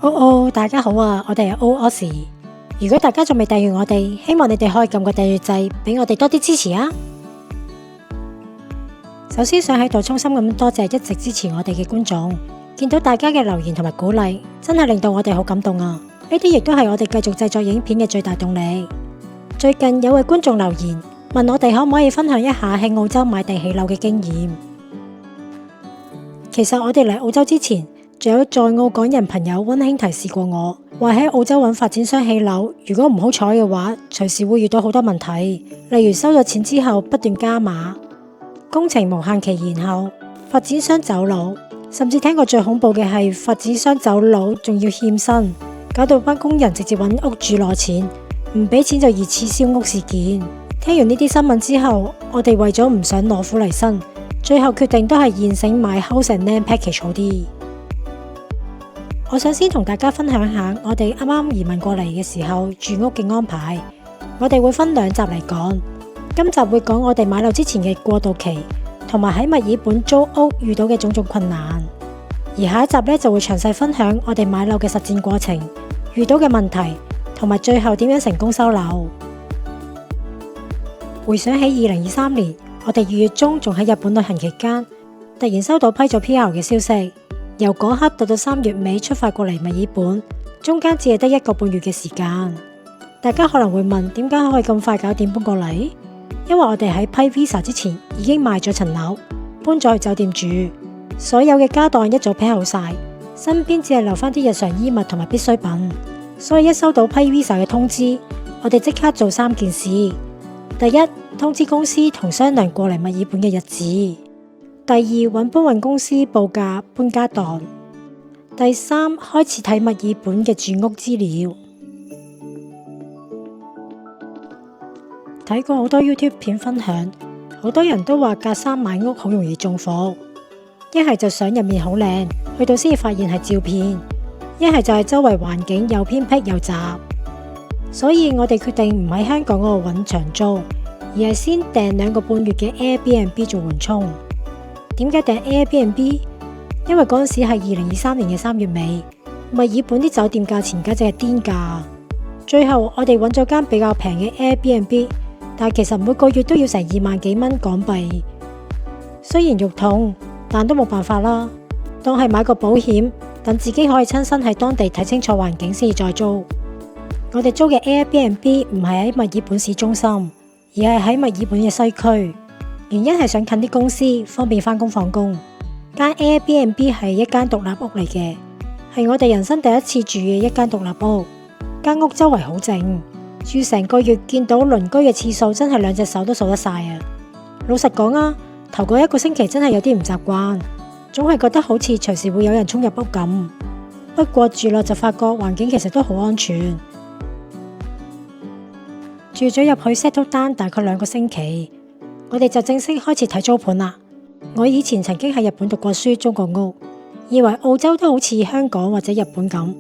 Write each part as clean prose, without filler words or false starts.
大家好啊，我哋係 OOS。如果大家仲未訂閱我哋，希望你哋可以撳個訂閱掣，俾我哋多啲支持啊！首先想喺度衷心咁多謝一直支持我哋嘅觀眾，見到大家嘅留言同埋鼓勵，真係令到我哋好感動啊！呢啲亦都係我哋繼續製作影片嘅最大動力。最近有位觀眾留言問我哋可唔可以分享一下喺澳洲買地起樓嘅經驗。其實我哋嚟澳洲之前，仲有在澳港人朋友溫馨提示過我，話喺澳洲揾發展商起樓，如果唔好彩嘅話，隨時會遇到好多問題，例如收咗錢之後不斷加碼，工程無限期延後，發展商走佬，甚至聽過最恐怖嘅係發展商走佬仲要欠薪，搞到班工人直接揾屋主攞錢，唔俾錢就以此燒屋事件。聽完呢啲新聞之後，我哋為咗唔想攞苦嚟辛，最後決定都係現成買 House and Land Package 好啲。我想先同大家分享下我哋啱啱移民過嚟嘅時候住屋嘅安排。我哋會分2集嚟講，今集會講我哋買樓之前嘅過渡期，同埋喺墨爾本租屋遇到嘅種種困難。而下一集呢，就會詳細分享我哋買樓嘅實戰過程，遇到嘅問題，同埋最後點樣成功收樓。回想起2023年，我哋2月中仲喺日本旅行期間，突然收到批咗 PR 嘅消息。由嗰刻到3月尾出發過嚟墨爾本，中間只係得1個半月嘅時間。大家可能會問，點解可以咁快搞掂搬過嚟？因為我哋喺批 Visa 之前已經賣咗層樓，搬咗去酒店住，所有嘅家當一早批好晒，身邊只係留翻啲日常衣物同埋必需品。所以一收到批 Visa 嘅通知，我哋即刻做3件事。第一，通知公司同商量過嚟墨爾本嘅日子。第二，揾搬運公司報價搬家當。第三，開始睇墨爾本嘅住屋資料。睇過好多 YouTube 片分享，好多人都話隔山買屋好容易中伏，一係就相入面好靚，去到先至發現係照片；一係就係周圍環境又偏僻又雜。所以我哋決定唔喺香港嗰度揾長租，而係先訂2個半月嘅 Airbnb 做緩衝。點解訂 Airbnb？ 因為嗰陣時係2023年嘅3月尾，墨爾本啲酒店價錢簡直係癲價。最後我哋揾咗間比較平嘅 Airbnb， 但係其實每個月都要成2萬幾蚊港幣。雖然肉痛，但都冇辦法啦，當係買個保險，等自己可以親身喺當地睇清楚環境先至再租。我哋租嘅 Airbnb 唔係喺墨爾本市中心，而係喺墨爾本嘅西區。原因係想近啲公司，方便返工放工。間 Airbnb 係一間獨立屋嚟嘅，係我哋人生第一次住嘅一間獨立屋。間屋周圍好靜，住成個月見到鄰居嘅次數真係2隻手都數得晒啊！老實講啊，頭嗰1個星期真係有啲唔習慣，總係覺得好似隨時會有人衝入屋咁。不過住落就發覺環境其實都好安全。住咗入去 settle down 大概2個星期。我哋就正式開始睇租盤啦。我以前曾經喺日本讀過書，租過屋，以為澳洲都好似香港或者日本咁，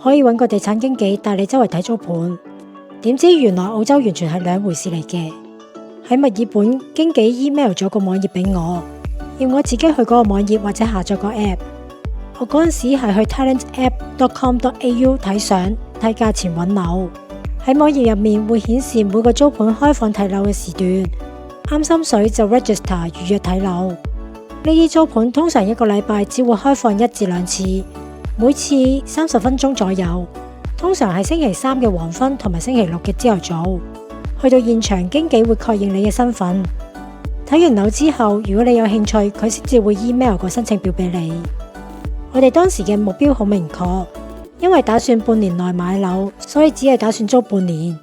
可以揾個地產經紀帶你周圍睇租盤。點知原來澳洲完全係兩回事嚟嘅。喺墨爾本，經紀 email 咗個網頁俾我，要我自己去嗰個網頁或者下載個 app。我嗰陣時係去 talentapp.com.au 睇相、睇價錢、揾樓。喺網頁入面會顯示每個租盤開放睇樓嘅時段。啱心水就 register 預約睇樓。呢啲租盤通常1個禮拜只會開放1至2次，每次30分鐘左右。通常係星期3嘅黃昏同埋星期6嘅朝頭早。去到現場，經紀會確認你嘅身份。睇完樓之後，如果你有興趣，佢先至會 email 個申請表俾你。我哋當時嘅目標好明確，因為打算半年內買樓，所以只係打算租半年。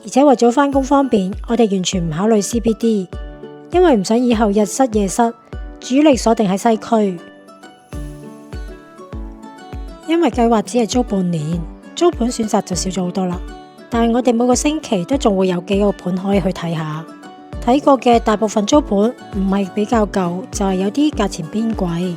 而且為咗返工方便，我哋完全唔考慮 CBD， 因為唔想以後日塞夜塞，主力鎖定喺西區。因為計劃只係租半年，租盤選擇就少咗好多啦。但係我哋每個星期都仲會有幾個盤可以去睇下。睇過嘅大部分租盤唔係比較舊，就係有啲價錢偏貴，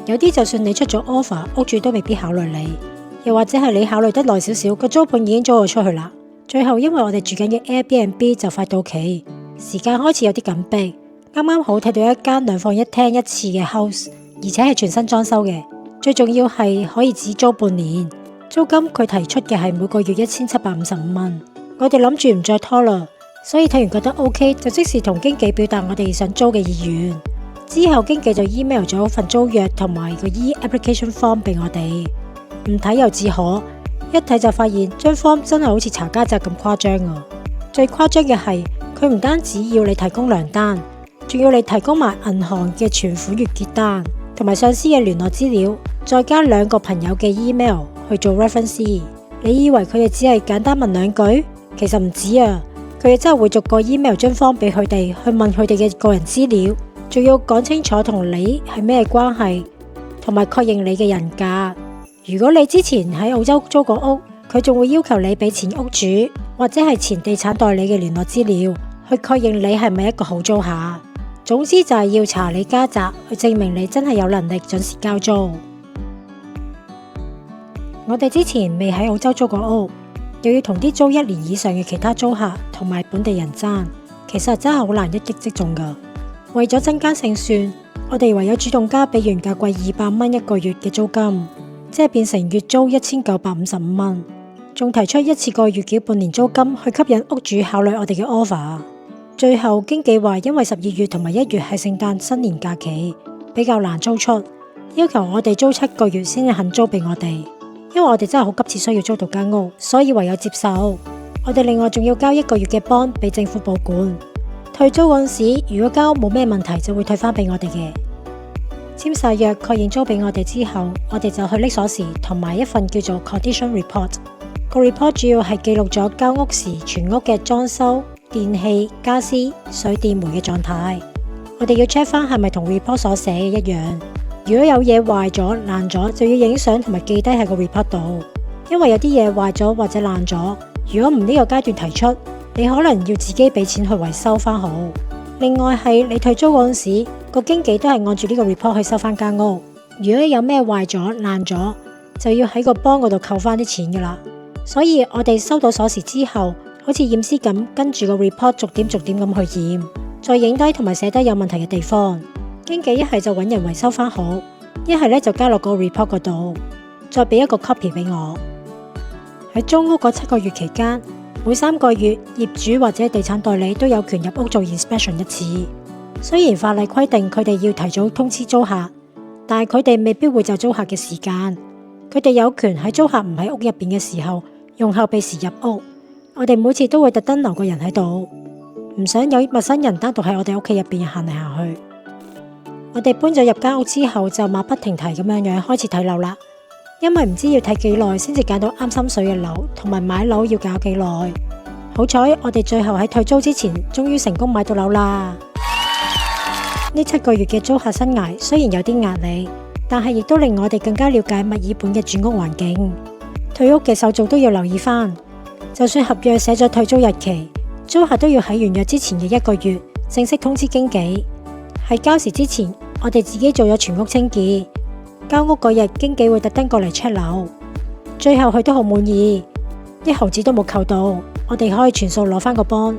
有啲就算你出咗 offer， 屋主都未必考慮你，又或者係你考慮得耐少少，個租盤已經租咗出去啦。最後因為我哋住緊嘅 Airbnb 就快到期，時間開始有啲緊迫，啱啱好睇到一間2房1廳1廁嘅 house，而且係全新裝修嘅，最重要係可以只租半年，租金佢提出嘅係每個月1755蚊，我哋諗住唔再拖啦，所以睇完覺得 OK 就即時同經紀表達我哋想租嘅意願。之後經紀就 email 咗份租約同埋個 e-application form 俾我哋，唔睇又自可，一睇就發現張 form 真係好似查家宅咁誇張啊！最誇張嘅係佢唔單止要你提供糧單，仲要你提供埋銀行嘅存款月結單，同埋上司嘅聯絡資料，再加2個朋友嘅 email 去做 reference。你以為佢哋只係簡單問2句？其實唔止啊！佢哋真係會逐個 email 張 form 俾佢哋去問佢哋嘅個人資料，仲要講清楚同你係咩關係，同埋確認你嘅人格。如果你之前喺澳洲租過屋，佢仲會要求你俾前屋主或者係前地產代理嘅聯絡資料，去確認你係咪一個好租客。總之就係要查你家宅，去證明你真係有能力準時交租。我哋之前未喺澳洲租過屋，又要同啲租1年以上嘅其他租客同埋本地人爭，其實真係好難一擊即中噶。為咗增加勝算，我哋唯有主動加比原價貴200蚊一個月嘅租金，即係變成月租1955蚊，仲提出一次過月繳半年租金去吸引屋主考慮我哋嘅 offer。最後經紀話因為12月同埋1月係聖誕新年假期，比較難租出，要求我哋租7個月先至肯租俾我哋。因為我哋真係好急切需要租到間屋，所以唯有接受。我哋另外仲要交1個月嘅 bond 俾政府保管。退租嗰陣時，如果間屋冇咩問題，就會退翻俾我哋嘅。簽晒約確認租俾我哋之後，我哋就去拎鎖匙同埋一份叫做 condition report。個 report 主要係記錄咗交屋時全屋嘅裝修、電器、家私、水電煤嘅狀態。我哋要 check 翻係咪同 report 所寫嘅一樣。如果有嘢壞咗、爛咗，就要影相同埋記低喺個 report 度。因為有啲嘢壞咗或者爛咗，如果唔呢個階段提出，你可能要自己俾錢去維修翻好。另外係你退租嗰陣時，個經紀都係按住呢個 report 去收翻間屋。如果有咩壞咗、爛咗，就要喺個幫嗰度扣翻啲錢噶啦。所以我哋收到鎖匙之後，好似驗屍咁，跟住個 report 逐點咁去驗，再影低同埋寫低有問題嘅地方。經紀一係就揾人維修翻好，一係咧就加落個 report 嗰度，再俾一個 copy 俾我。喺租屋嗰7個月期間，每3個月業主或者地產代理都有權入屋做 inspection 一次。雖然法例規定佢哋要提早通知租客，但係佢哋未必會就租客嘅時間。佢哋有權喺租客唔喺屋入邊嘅時候，用後備匙入屋。我哋每次都會特登留個人喺度，唔想有陌生人單獨喺我哋屋企入邊行嚟行去。我哋搬咗入間屋之後，就馬不停蹄咁樣開始睇樓啦。因為唔知要睇幾耐先至揀到啱心水嘅樓，同埋買樓要搞幾耐。好彩我哋最後喺退租之前，終於成功買到樓啦。呢7個月嘅租客生涯雖然有啲壓力，但係亦都令我哋更加了解墨爾本嘅住屋環境。退屋嘅手續都要留意翻，就算合約寫咗退租日期，租客都要喺完約之前嘅1個月正式通知經紀。喺交時之前，我哋自己做咗全屋清潔。交屋嗰日，經紀會特登過嚟 check 樓，最後佢都好滿意，1毫子都冇扣到，我哋可以全數攞翻個 bond。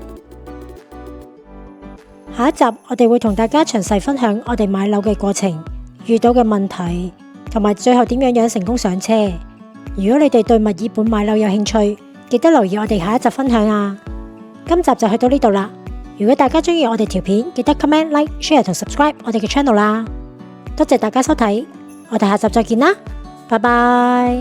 下一集我哋會同大家詳細分享我哋買樓嘅過程，遇到嘅問題，同埋最後點樣成功上車。如果你哋對墨爾本買樓有興趣，記得留意我哋下一集分享啊！今集就去到呢度啦。如果大家中意我哋條片，記得 comment、like、share 同 subscribe 我哋嘅 channel 啦。多謝大家收睇，我哋下集再見啦，拜拜。